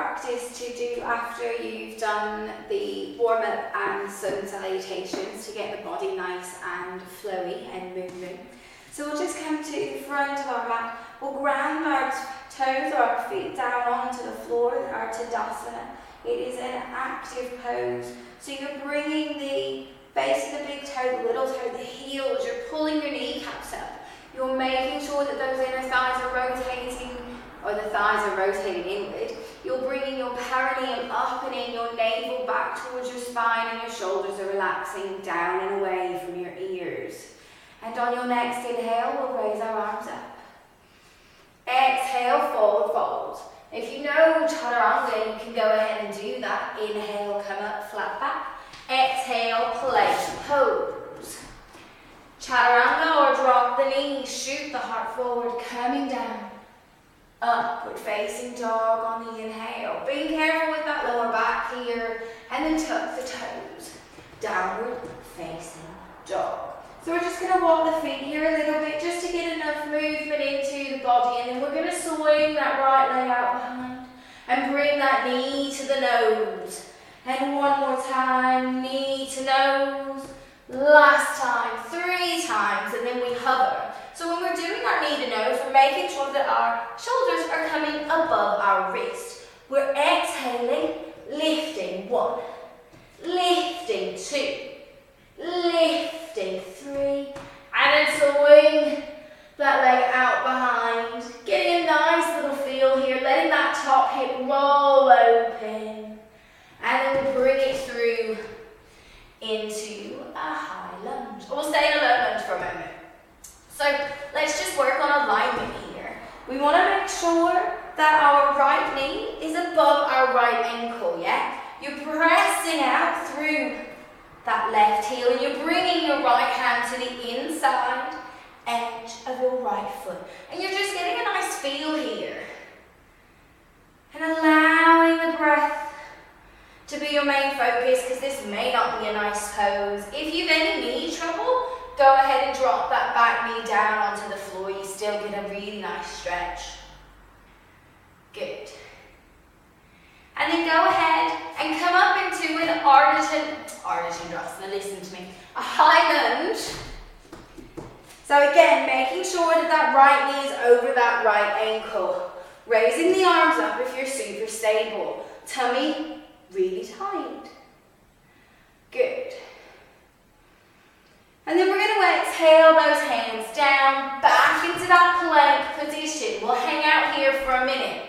practice to do after you've done the warm-up and sun salutations to get the body nice and flowy and moving. So we'll just come to the front of our mat. We'll ground our toes or our feet down onto the floor, our Tadasana. It is an active pose. So you're bringing the base of the big toe, the little toe, the heels, you're pulling your kneecaps up. You're making sure that those inner thighs are rotating, or the thighs are rotating inward. You're bringing your perineum up and in, your navel back towards your spine, and your shoulders are relaxing down and away from your ears. And on your next inhale, we'll raise our arms up. Exhale, forward fold. If you know Chaturanga, you can go ahead and do that. Inhale, come up, flat back. Exhale, plank pose. Chaturanga or drop the knees, shoot the heart forward, coming down. Upward facing dog on the inhale. Being careful with that lower back here, and then tuck the toes. Downward facing dog. So we're just going to walk the feet here a little bit just to get enough movement into the body, and then we're going to swing that right leg out behind and bring that knee to the nose. And one more time, knee to nose. Last time, 3 times, and then we hover. So when we're doing our knee to nose, we're making sure that our shoulders are coming above our wrist. We're exhaling, lifting 1, lifting 2, lifting 3, and then swing that leg out behind. Getting a nice little feel here, letting that top hip roll open. And then we'll bring it through into a high lunge. Or we'll stay in a low lunge for a moment. So let's just work on alignment here. We want to make sure that our right knee is above our right ankle, yeah? You're pressing out through that left heel, and you're bringing your right hand to the inside edge of your right foot. And you're just getting a nice feel here. And allowing the breath to be your main focus, because this may not be a nice pose. If you've any knee trouble, go ahead and drop that back knee down onto the floor. You still get a really nice stretch. Good. And then go ahead and come up into an Ardha, listen to me, a high lunge. So again, making sure that that right knee is over that right ankle. Raising the arms up if you're super stable. Tummy really tight. Good. And then we're going to exhale those hands down, back into that plank position. We'll hang out here for a minute.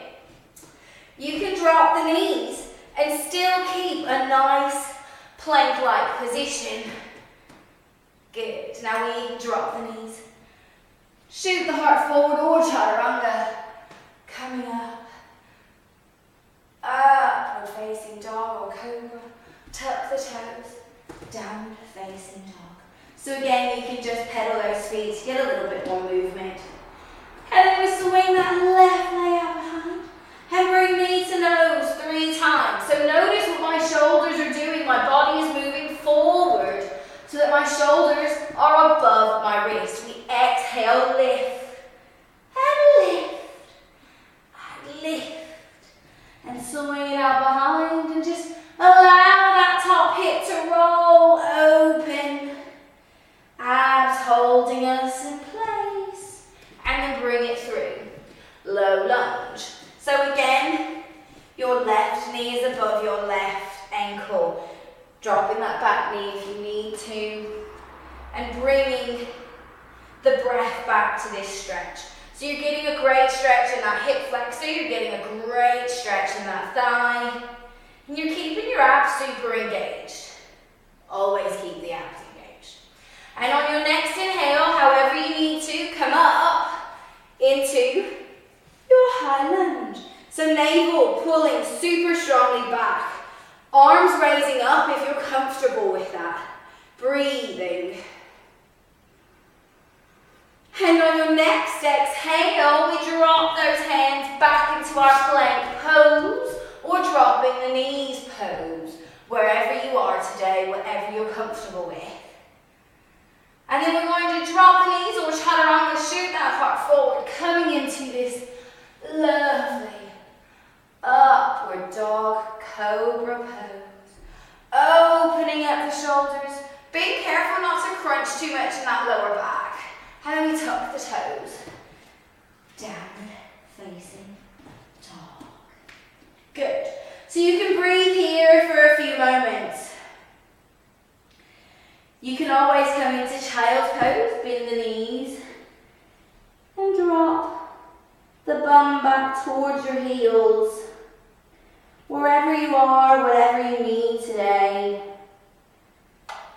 You can drop the knees and still keep a nice plank-like position. Good. Now we drop the knees. Shoot the heart forward or Chaturanga. Coming up. Upward facing dog or cobra. Tuck the toes. Downward facing dog. So again, you can just pedal those feet to get a little bit more movement. And then we swing that left leg out behind. And bring knee to nose 3 times. So notice what my shoulders are doing. My body is moving forward so that my shoulders are above my wrist. We exhale, lift. And lift. And lift. And swing it out behind, and just allow that top hip to roll open. Abs holding us in place. And then bring it through. Low lunge. So again, your left knee is above your left ankle. Dropping that back knee if you need to. And bringing the breath back to this stretch. So you're getting a great stretch in that hip flexor, you're getting a great stretch in that thigh, and you're keeping your abs super engaged. Always keep the abs engaged. And on your next inhale, however you need to, come up into your high lunge. So navel pulling super strongly back. Arms raising up if you're comfortable with that. Breathing. And on your next exhale, we drop those hands back into our plank pose or dropping the knees pose, wherever you are today, whatever you're comfortable with. And then we're going to drop the knees or Chaturanga, shoot that heart forward, coming into this lovely upward dog, cobra pose. Opening up the shoulders. Be careful not to crunch too much in that lower back. And then we tuck the toes. Downward facing dog. Good. So you can breathe here for a few moments. You can always come into child's pose, bend the knees, and drop the bum back towards your heels. Wherever you are, whatever you need today,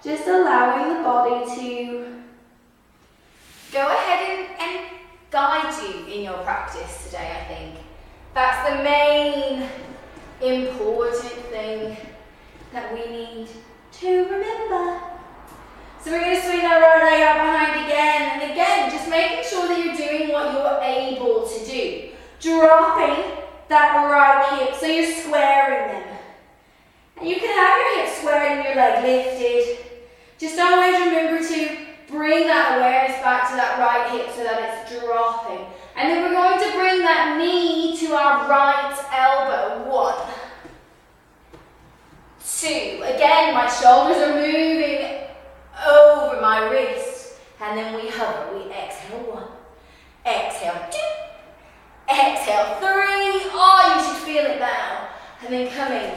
just allowing the body to go ahead and guide you in your practice today, I think. That's the main important thing that we need to remember. So we're going to swing that right leg out behind again, and again, just making sure that you're doing what you're able to do. Dropping that right hip, so you're squaring them. And you can have your hips squared and your leg lifted. Just always remember to bring that awareness back to that right hip so that it's dropping. And then we're going to bring that knee to our right elbow. 1, 2. Again, my shoulders are moving over my wrist. And then we hover. We exhale 1. Exhale 2. Exhale 3. Oh, you should feel it now. And then coming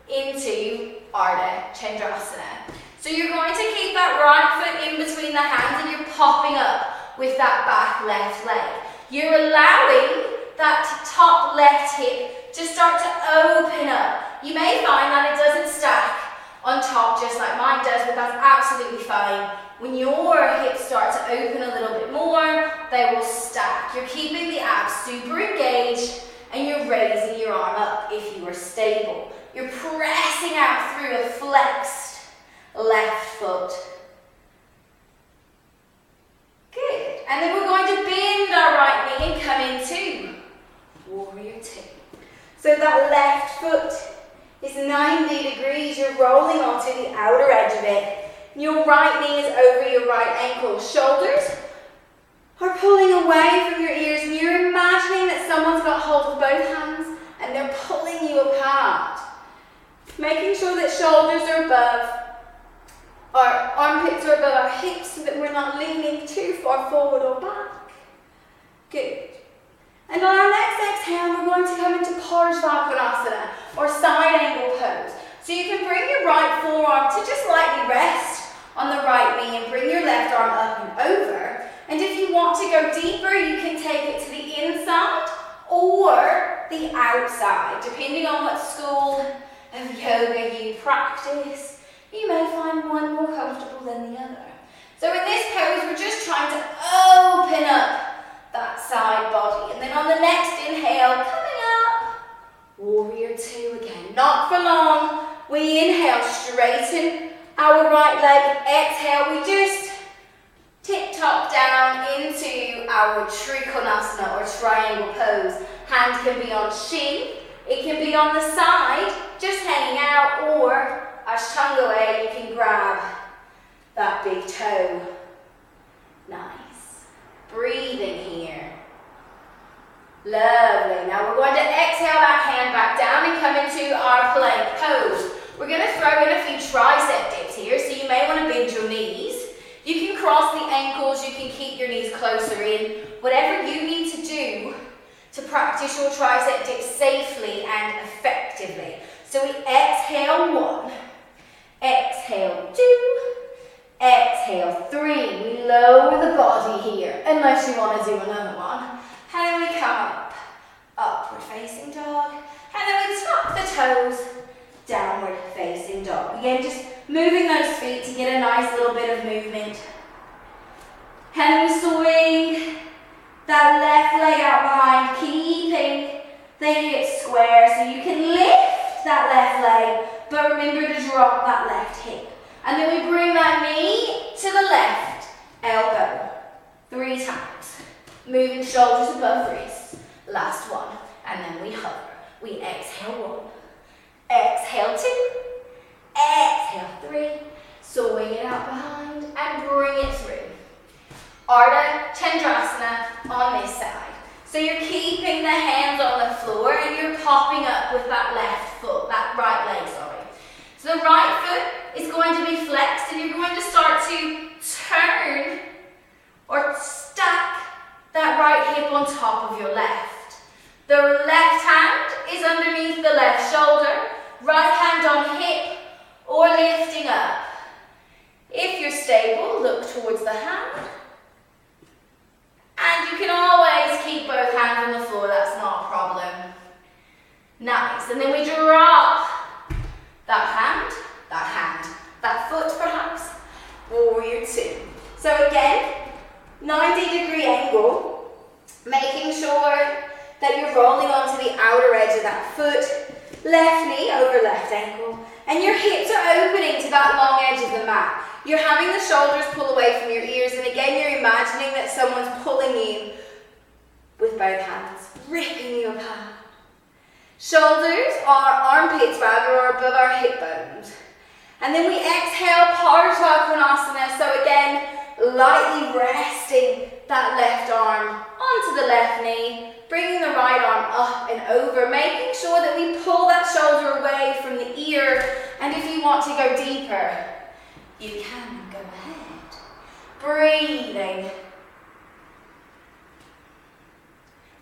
into Ardha Chandrasana. So you're going to keep that right foot in between the hands and you're popping up with that back left leg. You're allowing that top left hip to start to open up. You may find that it doesn't stack on top just like mine does, but that's absolutely fine. When your hips start to open a little bit more, they will stack. You're keeping the abs super engaged and you're raising your arm up if you are stable. You're pressing out through a flexed left foot. Good. And then we're going to bend our right knee and come into Warrior 2. So that left foot is 90 degrees. You're rolling onto the outer edge of it. Your right knee is over your right ankle. Shoulders are pulling away from your ears, and you're imagining that someone's got hold of both hands and they're pulling you apart. Making sure that shoulders are above, our armpits are above our hips so that we're not leaning too far forward or back. Good. And on our next exhale, we're going to come into Parsvakonasana, or side angle pose. So you can bring your right forearm to just lightly rest on the right knee and bring your left arm up and over. And if you want to go deeper, you can take it to the inside or the outside, depending on what school of yoga you practice. You may find one more comfortable than the other. So in this pose, we're just trying to open up that side body. And then on the next inhale, coming up, Warrior 2 again. Not for long. We inhale, straighten our right leg. Exhale, we just tip-top down into our Trikonasana, or triangle pose. Hand can be on shin. It can be on the side, just hanging out, or Ashtanga way, you can grab that big toe. Nice. Breathing here. Lovely. Now we're going to exhale that hand back down and come into our plank pose. We're going to throw in a few tricep dips here, so you may want to bend your knees. You can cross the ankles, you can keep your knees closer in. Whatever you need to do to practice your tricep dips safely and effectively. So we exhale 1, exhale 2, exhale 3. We lower the body here, unless you want to do another one. And then we come up, upward facing dog. And then we tuck the toes, downward facing dog. Again, just moving those feet to get a nice little bit of movement. And we swing that left leg out behind, keeping the hips square so you can lift that left leg, but remember to drop that left hip. And then we bring that knee to the left elbow 3 times. Moving shoulders above wrists. Last one. And then we hover. We exhale 1. Exhale 2. Exhale 3. Swing it out behind and bring it through. Ardha Chandrasana on this side. So So you're keeping the hands on the floor and you're popping up with that left foot, that right leg, sorry. So the right foot is going to be flexed and you're going to start to turn or stack that right hip on top of your left. The left hand is underneath the left shoulder, right hand on hip or lifting up. If you're stable, look towards the hand. And you can always keep both hands on the floor, that's not a problem. Nice, and then we drop that foot perhaps, warrior two. So again, 90-degree angle, making sure that you're rolling onto the outer edge of that foot, left knee over left ankle, and your hips are opening to that long edge of the mat. You're having the shoulders pull away from your ears, and again you're imagining that someone's pulling you with both hands, ripping you apart. Shoulders are armpits rather, or above our hip bones. And then we exhale, Parsva Konasana. So again, lightly resting that left arm onto the left knee, bringing the right arm up and over, making sure that we pull that shoulder away from the ear. And if you want to go deeper, you can go ahead. Breathing.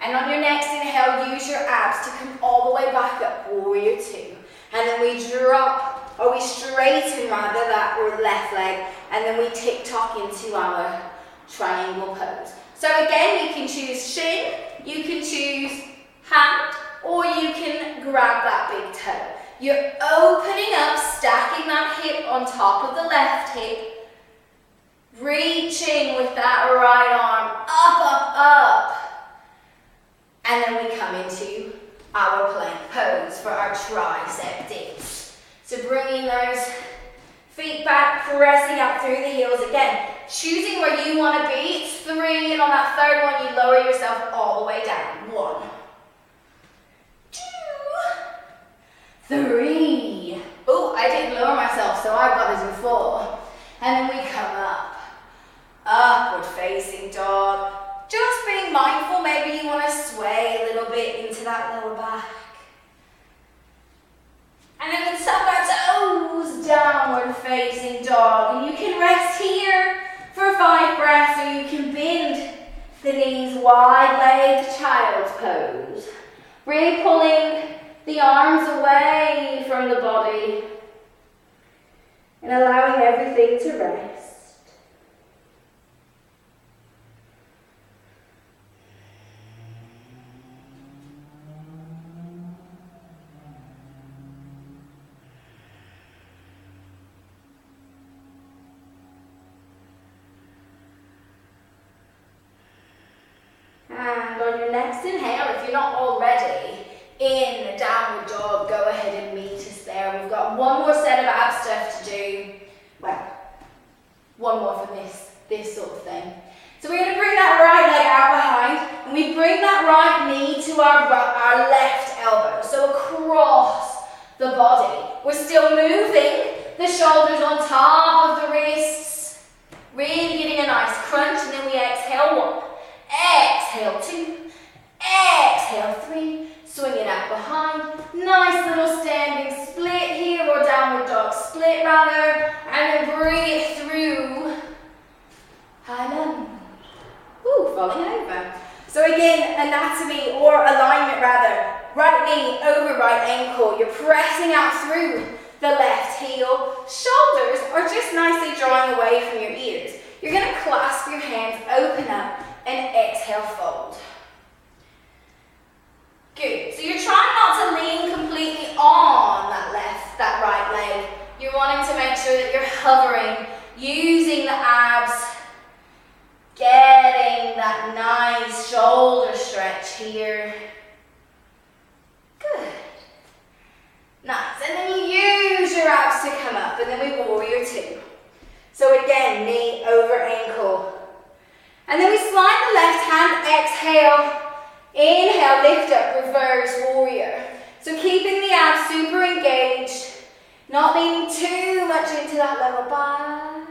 And on your next inhale, use your abs to come all the way back up, warrior two. And then we drop, or we straighten rather, that left leg, and then we tick-tock into our triangle pose. So again, you can choose shin, you can choose hand, or you can grab that big toe. You're opening up, stacking that hip on top of the left hip, reaching with that right arm, up, up, up. And then we come into our plank pose for our tricep dips. So bringing those feet back, pressing up through the heels again. Choosing where you want to be. It's 3, and on that third one, you lower yourself all the way down. 1, 2, 3. Oh, I didn't lower myself, so I've got it in 4. And then we come up. Upward facing dog. Just being mindful, maybe you want to sway a little bit into that lower back. And then we tuck our toes, downward facing dog. And you can rest here for 5 breaths, or you can bend the knees, wide leg, child's pose. Really pulling the arms away from the body and allowing everything to rest. And on your next inhale, if you're not already in the downward dog, go ahead and meet us there. We've got one more set of ab stuff to do. Well, one more for this sort of thing. So we're going to bring that right leg out behind, and we bring that right knee to our left elbow. So across the body. We're still moving the shoulders on top of the wrists. Really getting a nice crunch, and then we exhale 1. Exhale 2, exhale 3, swing it out behind, nice little standing split here, or downward dog split rather, and then bring it through, high lunge, falling over. So again, anatomy or alignment rather, right knee over right ankle, you're pressing out through the left heel, shoulders are just nicely drawing away from your ears. You're going to clasp your hands, open up, and exhale, fold. Good. So you're trying not to lean completely on that right leg. You're wanting to make sure that you're hovering, using the abs, getting that nice shoulder stretch here. Good. Nice. And then you use your abs to come up, and then we warrior 2. So again, knee over ankle. And then we slide the left hand, exhale, inhale, lift up, reverse warrior. So keeping the abs super engaged, not leaning too much into that lower back.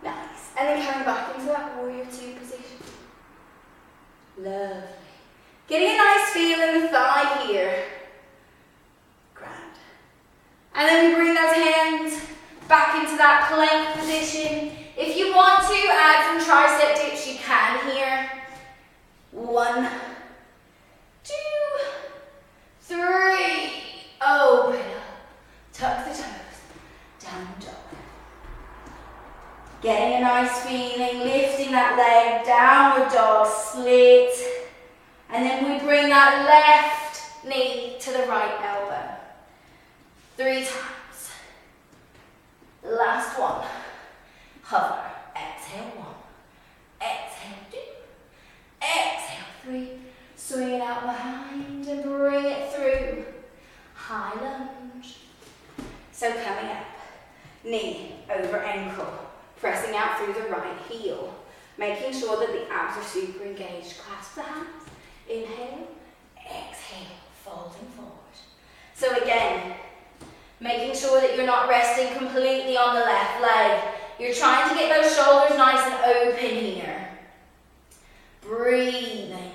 Nice. And then coming back into that warrior 2 position. Lovely. Getting a nice feel in the thigh here. Grand. And then we bring those hands back into that plank position. If you want to add some tricep dips, you can here. 1, 2, 3. Open up. Tuck the toes. Down dog. Getting a nice feeling, lifting that leg, downward dog, split. And then we bring that left knee to the right elbow. 3 times. Last one. Hover. Exhale 1. Exhale 2. Exhale 3. Swing it out behind and bring it through. High lunge. So coming up. Knee over ankle. Pressing out through the right heel. Making sure that the abs are super engaged. Clasp the hands. Inhale. Exhale. Folding forward. So again, making sure that you're not resting completely on the left leg. You're trying to get those shoulders nice and open here. Breathing.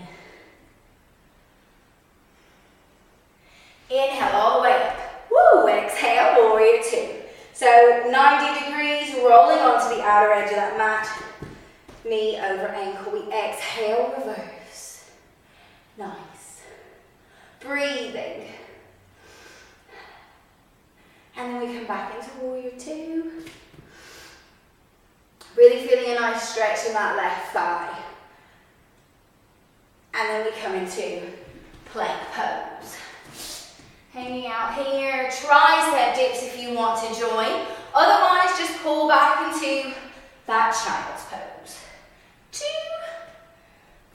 Inhale all the way up. Woo! Exhale, warrior 2. So 90 degrees, rolling onto the outer edge of that mat. Knee over ankle. We exhale, reverse. Nice. Breathing. And then we come back into warrior 2. Really feeling a nice stretch in that left thigh. And then we come into plank pose. Hanging out here, tricep dips if you want to join. Otherwise, just pull back into that child's pose. 2,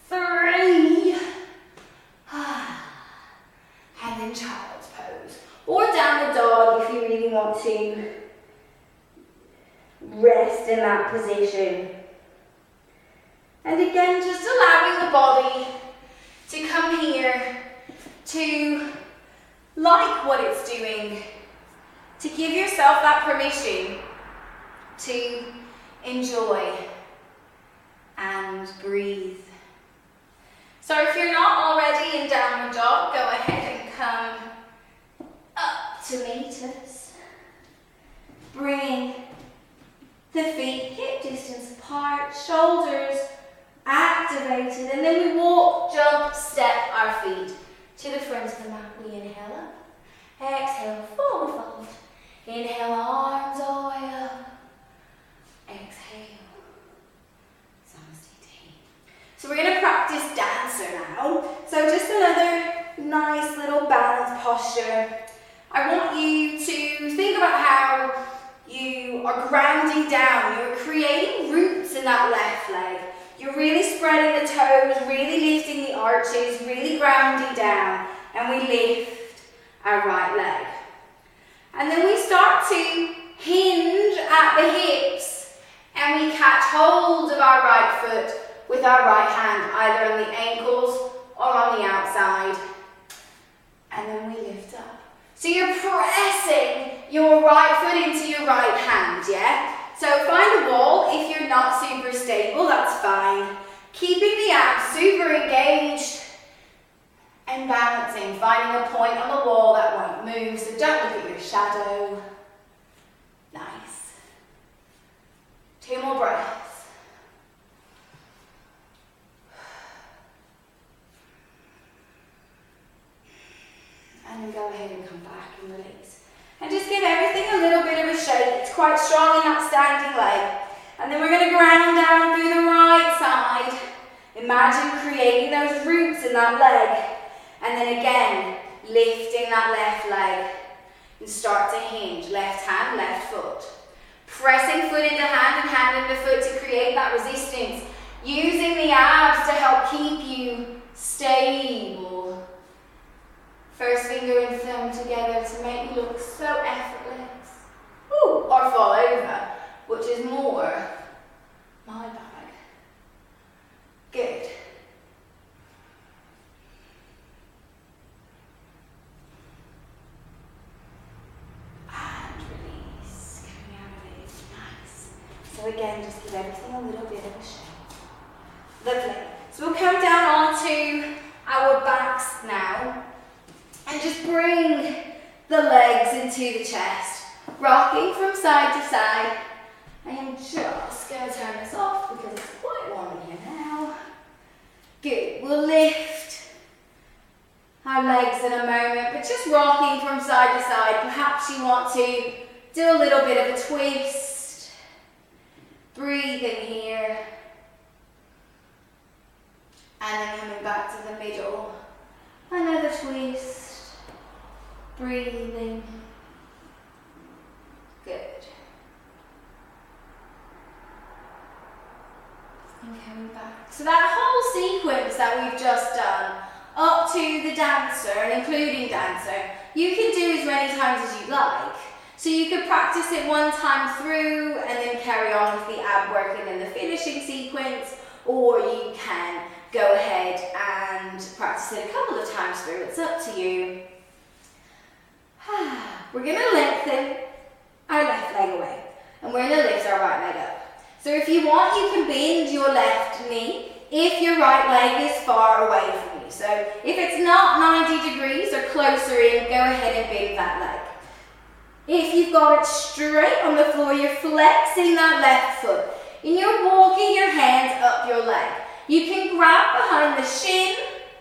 3. And then child's pose. Or downward dog if you really want to rest in that position. And again, just allowing the body to come here to like what it's doing, to give yourself that permission to enjoy and breathe. So if you're not already in downward dog, go ahead and come up to meet us. Bringing the feet hip distance apart, shoulders activated, and then we walk, jump, step our feet to the front of the mat. We inhale up, exhale, forward fold. Inhale, arms all the way up. Exhale, Samasthiti. So we're going to practice dancer now. So just another nice little balanced posture. I want you to think about how you are grounding down. You're creating roots in that left leg. You're really spreading the toes, really lifting the arches, really grounding down. And we lift our right leg. And then we start to hinge at the hips. And we catch hold of our right foot with our right hand, either on the ankles or on the outside. And then we lift up. So you're pressing your right foot into your right hand, yeah? So find a wall. If you're not super stable, that's fine. Keeping the abs super engaged and balancing, finding a point on the wall that won't move, so don't look at your shadow. Nice. 2 more breaths. And then go ahead and come back and release. And just give everything a little bit of a shake. It's quite strong in that standing leg. And then we're going to ground down through the right side. Imagine creating those roots in that leg. And then again, lifting that left leg. And start to hinge. Left hand, left foot. Pressing foot into hand and hand into foot to create that resistance. Using the abs to help keep you stable. First finger and thumb together to make you look so effortless. Ooh, or fall over, which is more my bag. Good. And release, coming out of it. Nice. So again, just give everything a little bit of a shake. Lovely. So we'll come down onto our backs now and just bring the legs into the chest, rocking from side to side. I am just going to turn this off because it's quite warm in here now. Good. We'll lift our legs in a moment, but just rocking from side to side. Perhaps you want to do a little bit of a twist. Breathing here. And then coming back to the middle. Another twist. Breathing. Good. And coming back. So that whole sequence that we've just done, up to the dancer and including dancer, you can do as many times as you like. So you could practice it one time through and then carry on with the ab work and then the finishing sequence, or you can go ahead and practice it a couple of times through. It's up to you. We're going to lengthen our left leg away and we're going to lift our right leg up. So if you want, you can bend your left knee if your right leg is far away from you. So if it's not 90 degrees or closer in, go ahead and bend that leg. If you've got it straight on the floor, you're flexing that left foot and you're walking your hands up your leg. You can grab behind the shin,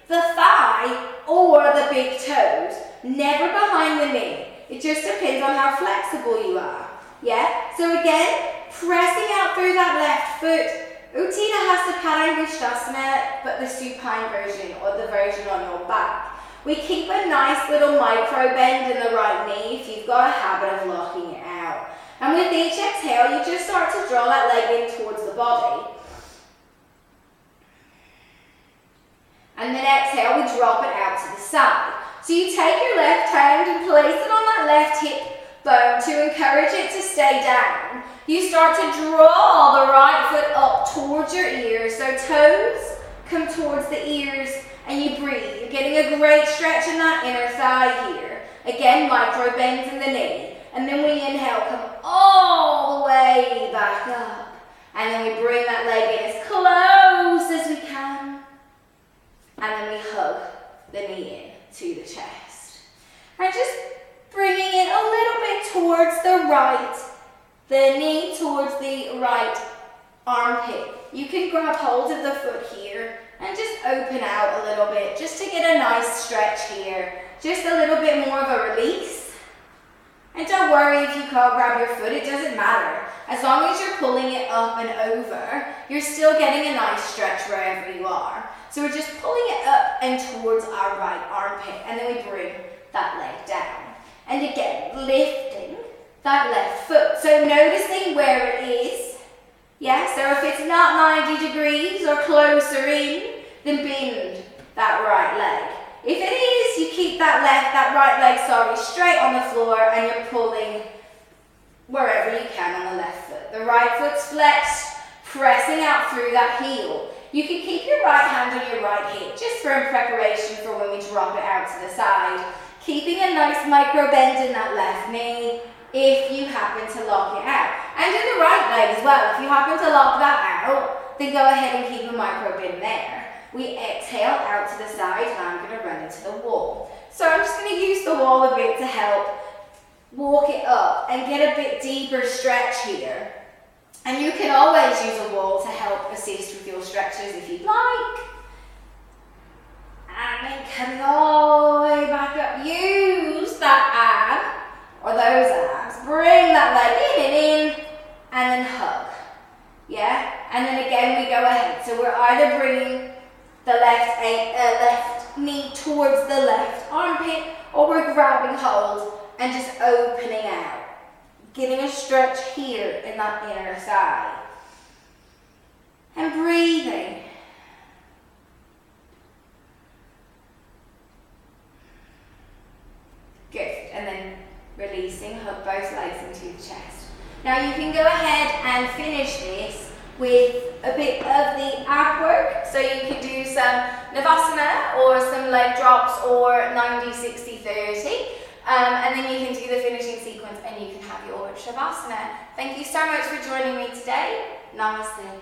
the thigh, or the big toes, never behind the knee. It just depends on how flexible you are. Yeah? So again, pressing out through that left foot. Utthita Hasta Padangusthasana, but the supine version or the version on your back. We keep a nice little micro bend in the right knee if you've got a habit of locking it out. And with each exhale, you just start to draw that leg in towards the body. And then exhale, we drop it out to the side. So you take your left hand and place it on that left hip bone to encourage it to stay down. You start to draw the right foot up towards your ears. So toes come towards the ears and you breathe. You're getting a great stretch in that inner thigh here. Again, micro bends in the knee. And then we inhale, come all the way back up. And then we bring that leg in as close as we can. And then we hug the knee in to the chest. And just bringing it a little bit towards the right, the knee towards the right armpit. You can grab hold of the foot here and just open out a little bit just to get a nice stretch here. Just a little bit more of a release. And don't worry if you can't grab your foot, it doesn't matter. As long as you're pulling it up and over, you're still getting a nice stretch wherever you are. So we're just pulling it up and towards our right armpit, and then we bring that leg down. And again, lifting that left foot. So noticing where it is. Yeah, so if it's not 90 degrees or closer in, then bend that right leg. If it is, you keep that right leg, straight on the floor, and you're pulling wherever you can on the left foot. The right foot's flexed, pressing out through that heel. You can keep your right hand on your right hip, just for in preparation for when we drop it out to the side. Keeping a nice micro bend in that left knee, if you happen to lock it out. And in the right leg as well, if you happen to lock that out, then go ahead and keep a micro bend there. We exhale out to the side, and I'm going to run into the wall. So I'm just going to use the wall a bit to help walk it up and get a bit deeper stretch here. And you can always use a wall to help assist with your stretches if you'd like. And then coming all the way back up, use that ab, or those abs. Bring that leg in and in, and then hug. Yeah? And then again we go ahead. So we're either bringing the left knee towards the left armpit, or we're grabbing hold and just opening out. Getting a stretch here in that inner thigh. And breathing. Good. And then releasing, hug both legs into the chest. Now you can go ahead and finish this with a bit of the ab work. So you can do some Navasana or some leg drops or 90, 60, 30. And then you can do the finishing sequence and you can have your Shavasana. Thank you so much for joining me today. Namaste.